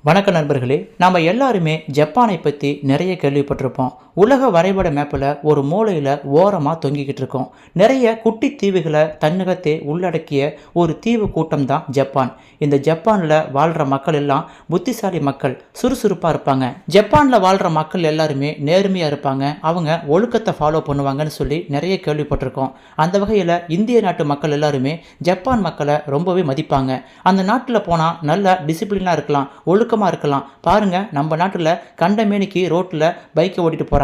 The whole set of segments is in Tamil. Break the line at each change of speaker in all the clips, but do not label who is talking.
வணக்க நண்பர்களே, நம்ம எல்லாருமே ஜப்பானை பற்றி நிறைய கேள்விப்பட்டிருப்போம். உலக வரைபட மேப்பில் ஒரு மூலையில் ஓரமாக தொங்கிக்கிட்டு இருக்கோம். நிறைய குட்டி தீவுகளை தன்னகத்தே உள்ளடக்கிய ஒரு தீவு கூட்டம் தான் ஜப்பான். இந்த ஜப்பானில் வாழ்கிற மக்கள் எல்லாம் புத்திசாலி மக்கள், சுறுசுறுப்பாக இருப்பாங்க. ஜப்பானில் வாழ்கிற மக்கள் எல்லாருமே நேர்மையாக இருப்பாங்க. அவங்க ஒழுக்கத்தை ஃபாலோ பண்ணுவாங்கன்னு சொல்லி நிறைய கேள்விப்பட்டிருக்கோம். அந்த வகையில் இந்திய நாட்டு மக்கள் எல்லாருமே ஜப்பான் மக்களை ரொம்பவே மதிப்பாங்க. அந்த நாட்டில் போனால் நல்ல டிசிப்ளினாக இருக்கலாம், ஒழுக்கமாக இருக்கலாம். பாருங்க, நம்ம நாட்டில் கண்டமேனிக்கு ரோட்டில் பைக்கை ஓட்டிட்டு போகிறாங்க.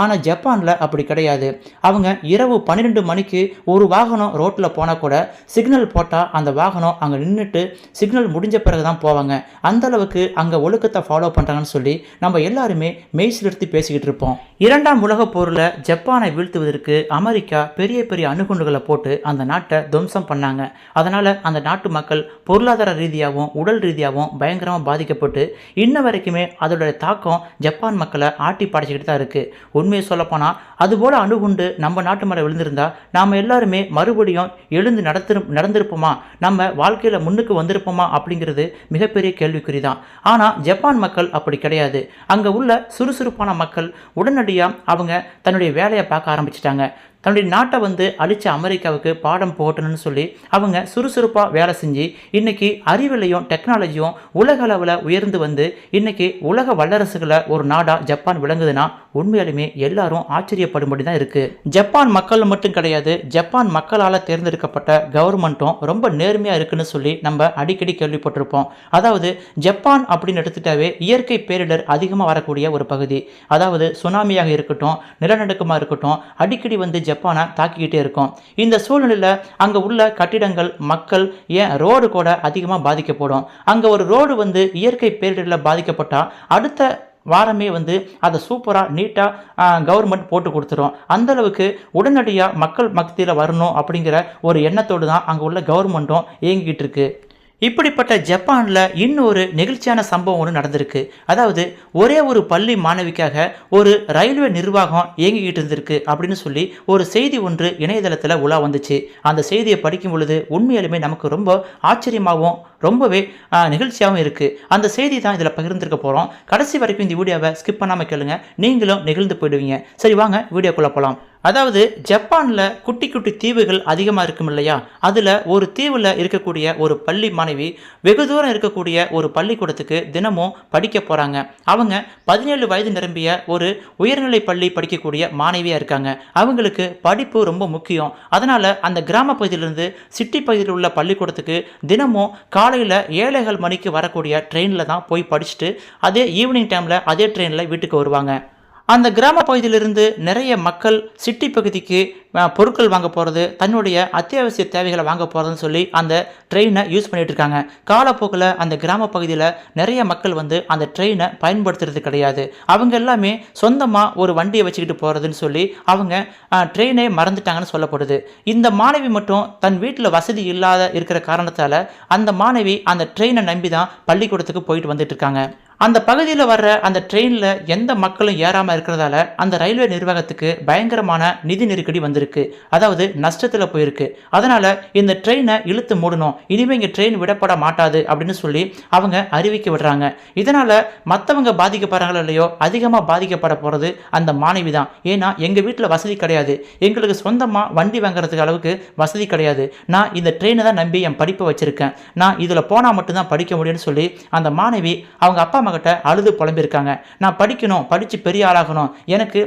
ஆனால் ஜப்பானில் அப்படி கிடையாது. அவங்க இரவு 12 மணிக்கு ஒரு வாகனம் ரோட்டில் போனால் கூட சிக்னல் போட்டால் அந்த வாகனம் அங்கே நின்றுட்டு சிக்னல் முடிஞ்ச பிறகு தான் போவாங்க. அந்த அளவுக்கு அங்கே ஒழுக்கத்தை ஃபாலோ பண்ணுறாங்கன்னு சொல்லி நம்ம எல்லாருமே மெய்சிலிருத்தி பேசிக்கிட்டு இருப்போம். 2ஆம் உலகப் போரில் ஜப்பானை வீழ்த்துவதற்கு அமெரிக்கா பெரிய பெரிய அணுகுண்டுகளை போட்டு அந்த நாட்டை துவம்சம் பண்ணாங்க. அதனால் அந்த நாட்டு மக்கள் பொருளாதார ரீதியாகவும் உடல் ரீதியாகவும் பயங்கரமாக பாதிக்கப்பட்டு இன்ன வரைக்குமே அதோட தாக்கம் ஜப்பான் மக்களை ஆட்டி படைச்சிக்கிட்டு தான் இருக்குது. உண்மையை சொல்லப்போனால் அதுபோல் அணுகுண்டு நம்ம நாட்டு மேலே விழுந்திருந்தா நாம் எல்லாருமே மறுபடியும் எழுந்து நடந்திருப்போமா, நம்ம வாழ்க்கையில் முன்னுக்கு வந்திருப்போமா அப்படிங்கிறது மிகப்பெரிய கேள்விக்குறி தான். ஆனால் ஜப்பான் மக்கள் அப்படி கிடையாது. அங்கே உள்ள சுறுசுறுப்பான மக்கள் உடனடியாக அவங்க தன்னுடைய வேலையை பார்க்க ஆரம்பிச்சிட்டாங்க. தன்னுடைய நாட்டை அழிச்ச அமெரிக்காவுக்கு பாடம் போட்டணும்னு சொல்லி அவங்க சுறுசுறுப்பாக வேலை செஞ்சு இன்னைக்கு அறிவிலையும் டெக்னாலஜியும் உலக அளவில் உயர்ந்து இன்னைக்கு உலக வல்லரசுகளை ஒரு நாடாக ஜப்பான் விளங்குதுன்னா உண்மையாலுமே எல்லாரும் ஆச்சரியப்படும்படி தான் இருக்குது. ஜப்பான் மக்கள் மட்டும் கிடையாது, ஜப்பான் மக்களால் தேர்ந்தெடுக்கப்பட்ட கவர்மெண்ட்டும் ரொம்ப நேர்மையாக இருக்குன்னு சொல்லி நம்ம அடிக்கடி கேள்விப்பட்டிருப்போம். அதாவது ஜப்பான் அப்படின்னு எடுத்துட்டாவே இயற்கை பேரிடர் அதிகமாக வரக்கூடிய ஒரு பகுதி. அதாவது சுனாமியாக இருக்கட்டும், நிலநடுக்கமாக இருக்கட்டும், அடிக்கடி ஜப்பானை தாக்கிக்கிட்டே இருக்கும். இந்த சூழ்நிலையில் அங்கே உள்ள கட்டிடங்கள், மக்கள், ஏன் ரோடு கூட அதிகமாக பாதிக்கப்படும். அங்கே ஒரு ரோடு இயற்கை பேரிடரில் பாதிக்கப்பட்டால் அடுத்த வாரமே அதை சூப்பராக நீட்டாக கவர்மெண்ட் போட்டு கொடுத்துரும். அந்தளவுக்கு உடனடியாக மக்கள் மத்தியில் வரணும் அப்படிங்கிற ஒரு எண்ணத்தோடு தான் அங்கே உள்ள கவர்மெண்ட்டும் இயங்கிக்கிட்டு இருக்கு. இப்படிப்பட்ட ஜப்பானில் இன்னொரு நெகிழ்ச்சியான சம்பவம் ஒன்று நடந்திருக்கு. அதாவது ஒரே ஒரு பள்ளி மாணவிக்காக ஒரு ரயில்வே நிர்வாகம் இயங்கிக்கிட்டு இருந்திருக்கு அப்படின்னு சொல்லி ஒரு செய்தி ஒன்று இணையதளத்தில் உலா வந்துச்சு. அந்த செய்தியை படிக்கும் பொழுது உண்மையாலுமே நமக்கு ரொம்ப ஆச்சரியமாகவும் ரொம்பவே நெகிழ்ச்சியாகவும் இருக்குது. அந்த செய்தி தான் இதில் பகிர்ந்துருக்க போகிறோம். கடைசி வரைக்கும் இந்த வீடியோவை ஸ்கிப் பண்ணாமல் கேளுங்க, நீங்களும் நெகிழ்ந்து போயிடுவீங்க. சரி, வாங்க வீடியோக்குள்ளே போகலாம். அதாவது ஜப்பானில் குட்டி குட்டி தீவுகள் அதிகமாக இருக்கும் இல்லையா, அதில் ஒரு தீவில் இருக்கக்கூடிய ஒரு பள்ளி மாணவி வெகு தூரம் இருக்கக்கூடிய ஒரு பள்ளிக்கூடத்துக்கு தினமும் படிக்க போகிறாங்க. அவங்க 17 வயது நிரம்பிய ஒரு உயர்நிலை பள்ளி படிக்கக்கூடிய மாணவியாக இருக்காங்க. அவங்களுக்கு படிப்பு ரொம்ப முக்கியம். அதனால் அந்த கிராம பகுதியிலிருந்து சிட்டி பகுதியில் உள்ள பள்ளிக்கூடத்துக்கு தினமும் காலையில் 7:15 மணிக்கு வரக்கூடிய ட்ரெயினில் தான் போய் படிச்சுட்டு அதே ஈவினிங் டைமில் அதே ட்ரெயினில் வீட்டுக்கு வருவாங்க. அந்த கிராம பகுதியிலிருந்து நிறைய மக்கள் சிட்டி பகுதிக்கு பொருட்கள் வாங்க போகிறது, தன்னுடைய அத்தியாவசிய தேவைகளை வாங்க போகிறதுன்னு சொல்லி அந்த ட்ரெயினை யூஸ் பண்ணிகிட்டு இருக்காங்க. காலப்போக்கில் அந்த கிராம பகுதியில் நிறைய மக்கள் அந்த ட்ரெயினை பயன்படுத்துறது கிடையாது. அவங்க எல்லாமே சொந்தமாக ஒரு வண்டியை வச்சுக்கிட்டு போகிறதுன்னு சொல்லி அவங்க ட்ரெயினே மறந்துட்டாங்கன்னு சொல்லப்படுது. இந்த மாணவி மட்டும் தன் வீட்டில் வசதி இல்லாத இருக்கிற காரணத்தால் அந்த மாணவி அந்த ட்ரெயினை நம்பி தான் பள்ளிக்கூடத்துக்கு போயிட்டு வந்துட்டு இருக்காங்க. அந்த பகுதியில் வர்ற அந்த ட்ரெயினில் எந்த மக்களும் ஏறாமல் இருக்கிறதால அந்த ரயில்வே நிர்வாகத்துக்கு பயங்கரமான நிதி நெருக்கடி வந்திருக்கு. அதாவது நஷ்டத்தில் போயிருக்கு. அதனால் இந்த ட்ரெயினை இழுத்து மூடணும், இனிமேல் இங்கே ட்ரெயின் விடப்பட மாட்டாது அப்படின்னு சொல்லி அவங்க அறிவிக்க விடுறாங்க. இதனால் மற்றவங்க பாதிக்கப்படுறாங்களோ இல்லையோ, அதிகமாக பாதிக்கப்பட போகிறது அந்த மாணவி தான். ஏன்னா எங்கள் வீட்டில் வசதி கிடையாது, எங்களுக்கு சொந்தமாக வண்டி வாங்குறதுக்கு அளவுக்கு வசதி கிடையாது, நான் இந்த ட்ரெயினை தான் நம்பி என் படிப்பை வச்சுருக்கேன், நான் இதில் போனால் மட்டும்தான் படிக்க முடியும்னு சொல்லி அந்த மாணவி அவங்க அப்பா மகிட்ட அழுது புலம்பிருக்காங்க. நான் படிக்கணும், படித்து பெரிய ஆளாகணும், எனக்கு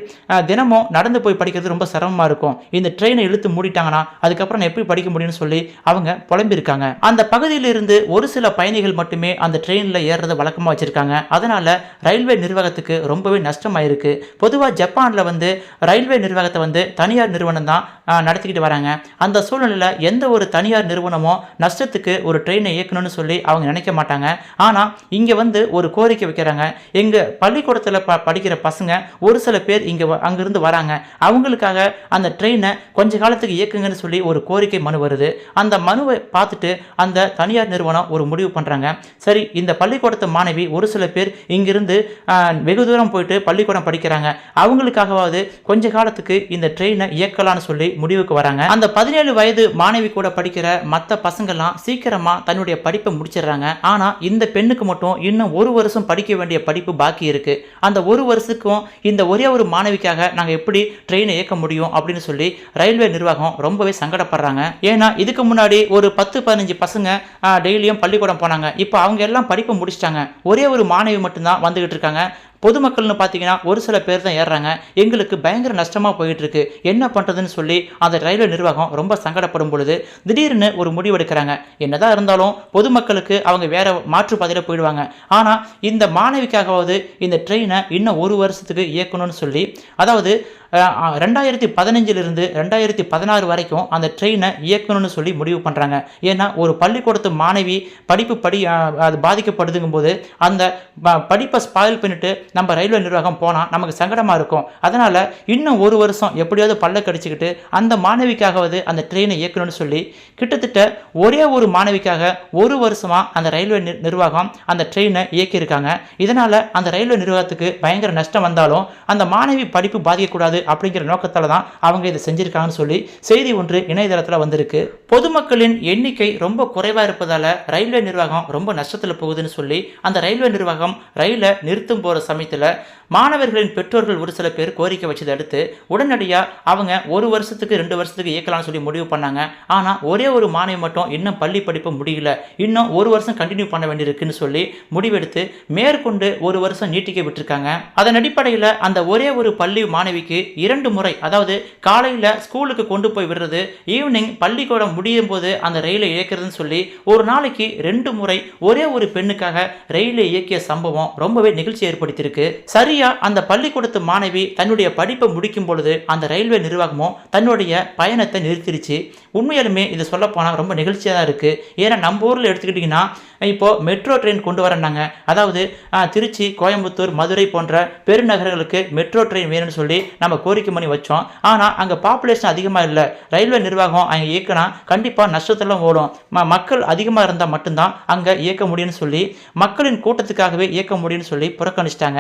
தினமும் நடந்து போய் படிக்கிறது ரொம்ப சிரமமாக இருக்கும், இந்த ட்ரெயினை இழுத்து மூடிட்டாங்கன்னா அதுக்கப்புறம் நான் எப்படி படிக்க முடியும்னு சொல்லி அவங்க புலம்பிருக்காங்க. அந்த பகுதியிலிருந்து ஒரு சில பயணிகள் மட்டுமே அந்த ட்ரெயினில் ஏறுறதை வழக்கமாக வச்சுருக்காங்க. அதனால் ரயில்வே நிர்வாகத்துக்கு ரொம்பவே நஷ்டமாயிருக்கு. பொதுவாக ஜப்பானில் ரயில்வே நிர்வாகத்தை தனியார் நிறுவனம் தான் நடத்திக்கிட்டு வராங்க. அந்த சூழ்நிலையில் எந்த ஒரு தனியார் நிறுவனமும் நஷ்டத்துக்கு ஒரு ட்ரெயினை இயக்கணும்னு சொல்லி அவங்க நினைக்க மாட்டாங்க. ஆனால் இங்கே ஒரு கோரிக்கை வைக்கிறாங்க. எங்கள் பள்ளிக்கூடத்தில் படிக்கிற பசங்க ஒரு சில பேர் அங்கிருந்து வராங்க, அவங்களுக்காக அந்த ட்ரெயினை கொஞ்ச காலத்துக்கு இயக்குங்கன்னு சொல்லி ஒரு கோரிக்கை மனு வருது. அந்த மனுவை பார்த்துட்டு அந்த தனியார் நிறுவனம் ஒரு முடிவு பண்ணுறாங்க. சரி, இந்த பள்ளிக்கூடத்து மாணவி ஒரு சில பேர் இங்கிருந்து வெகு தூரம் போயிட்டு பள்ளிக்கூடம் படிக்கிறாங்க, அவங்களுக்காகவாவது கொஞ்ச காலத்துக்கு இந்த ட்ரெயினை இயக்கலான்னு சொல்லி முடிவுக்கு வராங்க. அந்த 17 வயது மாணவி கூட படிக்கிற மற்ற பசங்கள்லாம் சீக்கிரமாக தன்னுடைய படிப்பை முடிச்சிடுறாங்க. ஆனால் இந்த பெண்ணுக்கு மட்டும் இன்னும் ஒரு வருஷம் வருஷம் படிக்க வேண்டிய படிப்பு பாக்கி இருக்கு. அந்த ஒரு வருஷத்துக்கும் இந்த ஒரே ஒரு மாணவிக்காக நாங்க எப்படி ட்ரெயினை இயக்க முடியும் அப்படின்னு சொல்லி ரயில்வே நிர்வாகம் ரொம்பவே சங்கடப்படுறாங்க. ஏன்னா இதுக்கு முன்னாடி ஒரு 10-15 பசங்க டெய்லியும் பள்ளிக்கூடம் போனாங்க. இப்போ அவங்க எல்லாம் படிப்பு முடிச்சிட்டாங்க. ஒரே ஒரு மாணவி மட்டும்தான் வந்துகிட்டு இருக்காங்க. பொதுமக்கள்னு பார்த்தீங்கன்னா ஒரு சில பேர் தான் ஏறுறாங்க. எங்களுக்கு பயங்கர நஷ்டமாக போயிட்டு இருக்கு, என்ன பண்ணுறதுன்னு சொல்லி அந்த ரயில்வே நிர்வாகம் ரொம்ப சங்கடப்படும் பொழுது திடீர்னு ஒரு முடிவு எடுக்கிறாங்க. என்னதான் இருந்தாலும் பொதுமக்களுக்கு அவங்க வேற மாற்று பாதையில் போயிடுவாங்க. ஆனால் இந்த மாணவிக்காகவாவது இந்த ட்ரெயினை இன்னும் ஒரு வருஷத்துக்கு இயக்கணும்னு சொல்லி, அதாவது 2015 2016 வரைக்கும் அந்த ட்ரெயினை இயக்கணும்னு சொல்லி முடிவு பண்ணுறாங்க. ஏன்னா ஒரு பள்ளிக்கூடத்து மாணவி படிப்பு அது பாதிக்கப்படுதுங்கும் போது அந்த படிப்பை ஸ்பாயில் பண்ணிட்டு நம்ம ரயில்வே நிர்வாகம் போனால் நமக்கு சங்கடமாக இருக்கும். அதனால் இன்னும் ஒரு வருஷம் எப்படியாவது பல்ல கடிச்சிக்கிட்டு அந்த மாணவிக்காகவது அந்த ட்ரெயினை இயக்கணும்னு சொல்லி கிட்டத்தட்ட ஒரே ஒரு மாணவிக்காக ஒரு வருஷமாக அந்த ரயில்வே நிர்வாகம் அந்த ட்ரெயினை இயக்கியிருக்காங்க. இதனால் அந்த ரயில்வே நிர்வாகத்துக்கு பயங்கர நஷ்டம் வந்தாலும் அந்த மாணவி படிப்பு பாதிக்கக்கூடாது அப்படிங்கிற நோக்கத்தால தான் அவங்க இதை செஞ்சிருக்காங்கன்னு சொல்லி செய்தி ஒன்று இணையதளத்தில் வந்திருக்கு. பொதுமக்களின் எண்ணிக்கை ரொம்ப குறைவா இருப்பதால ரயில்வே நிர்வாகம் ரொம்ப நஷ்டத்தில் போகுதுன்னு சொல்லி அந்த ரயில்வே நிர்வாகம் ரயிலை நிறுத்தும் போற சமயத்தில் மாணவர்களின் பெற்றோர்கள் ஒரு சில பேர் கோரிக்கை வச்சதை அடுத்து உடனடியாக அவங்க ஒரு வருஷத்துக்கு 2 வருஷத்துக்கு இயக்கலாம்னு சொல்லி முடிவு பண்ணாங்க. ஆனால் ஒரே ஒரு மாணவி மட்டும் இன்னும் பள்ளி படிப்பு முடியல, இன்னும் ஒரு வருஷம் கண்டினியூ பண்ண வேண்டியிருக்குன்னு சொல்லி முடிவெடுத்து மேற்கொண்டு ஒரு வருஷம் நீட்டிக்க விட்டுருக்காங்க. அதன் அடிப்படையில் அந்த ஒரே ஒரு பள்ளி மாணவிக்கு 2 முறை, அதாவது காலையில் ஸ்கூலுக்கு கொண்டு போய் விடுறது, ஈவினிங் பள்ளிக்கூடம் முடியும் போது அந்த ரயிலை இயக்கிறதுன்னு சொல்லி ஒரு நாளைக்கு 2 முறை ஒரே ஒரு பெண்ணுக்காக ரயிலை இயக்கிய சம்பவம் ரொம்பவே நிகழ்ச்சி ஏற்படுத்தியிருக்கு. சரியா அந்த பள்ளிக்கூடத்து மாணவி தன்னுடைய படிப்பை முடிக்கும் பொழுது அந்த ரயில்வே நிர்வாகமும் தன்னுடைய பயணத்தை நிறுத்திடுச்சு. உண்மையாலுமே இது சொல்ல போனால் ரொம்ப நிகழ்ச்சியாக தான் இருக்குது. ஏன்னா நம்ம ஊரில் எடுத்துக்கிட்டிங்கன்னா இப்போது மெட்ரோ ட்ரெயின் கொண்டு வரேன்னாங்க. அதாவது திருச்சி, கோயம்புத்தூர், மதுரை போன்ற பெருநகரங்களுக்கு மெட்ரோ ட்ரெயின் வேணும்னு சொல்லி நம்ம கோரிக்கை பண்ணி வச்சோம். ஆனால் அங்கே பாப்புலேஷன் அதிகமாக இல்லை. ரயில்வே நிர்வாகம் அங்கே இயக்கினா கண்டிப்பாக நஷ்டத்தெல்லாம் ஓடும், மக்கள் அதிகமாக இருந்தால் மட்டும்தான் அங்கே இயக்க முடியும்னு சொல்லி மக்களின் கூட்டத்துக்காகவே இயக்க முடியும்னு சொல்லி புறக்கணிச்சிட்டாங்க.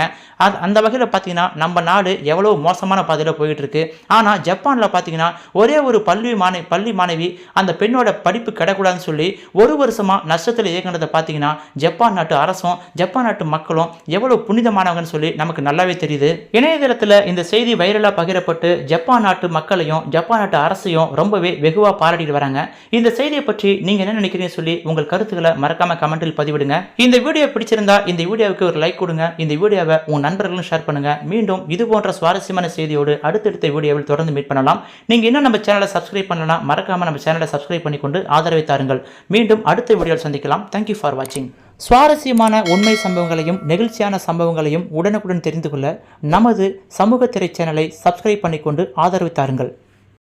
அந்த வகையில் பார்த்தீங்கன்னா நம்ம நாடு எவ்வளோ மோசமான பாதையில் போயிட்டு இருக்கு. ஆனால் ஜப்பானில் பார்த்தீங்கன்னா ஒரே ஒரு பள்ளி மாணவி அந்த பெண்ணோட படிப்பு கிடக்கூடாதுன்னு சொல்லி ஒரு வருஷமாக நஷ்டத்தில் இயக்கினதை பார்த்தீங்கன்னா ஜப்பான் நாட்டு அரசும் ஜப்பான் நாட்டு மக்களும் எவ்வளவு புனிதமானவங்கன்னு சொல்லி நமக்கு நல்லாவே தெரியுது. இணையதளத்தில் இந்த செய்தி வைரலாக பகிரப்பட்டு ஜப்பான் நாட்டு மக்களையும் ஜப்பான் நாட்டு அரசையும் ரொம்பவே வெகுவாக பாராட்டிட்டு வராங்க. இந்த செய்தியை பற்றி நீங்க என்ன நினைக்கிறீங்கன்னு சொல்லி உங்கள் கருத்துக்களை மறக்காம கமெண்டில் பதிவிடுங்க. இந்த வீடியோ பிடிச்சிருந்தா இந்த வீடியோவுக்கு ஒரு லைக் கொடுங்க. இந்த வீடியோவை உங்க நண்பர்களும் ஷேர் பண்ணுங்க. மீண்டும் இது போன்ற சுவாரஸ்யமான செய்தியோடு அடுத்தடுத்த வீடியோவில் தொடர்ந்து மீட் பண்ணலாம். நீங்க இன்னும் நம்ம சேனலை சப்ஸ்கிரைப் பண்ணலாம், மறக்காம நம்ம சேனலை சப்ஸ்கிரைப் பண்ணிக்கொண்டு ஆதரவை தாருங்கள். மீண்டும் அடுத்த வீடியோவில் சந்திக்கலாம். தேங்க்யூ ஃபார் வாட்சிங். சுவாரஸ்யமான உண்மை சம்பவங்களையும் நெகிழ்ச்சியான சம்பவங்களையும் உடனுக்குடன் தெரிந்து கொள்ள நமது சமூக திரை சேனலை சப்ஸ்கிரைப் பண்ணிக்கொண்டு ஆதரவு தாருங்கள்.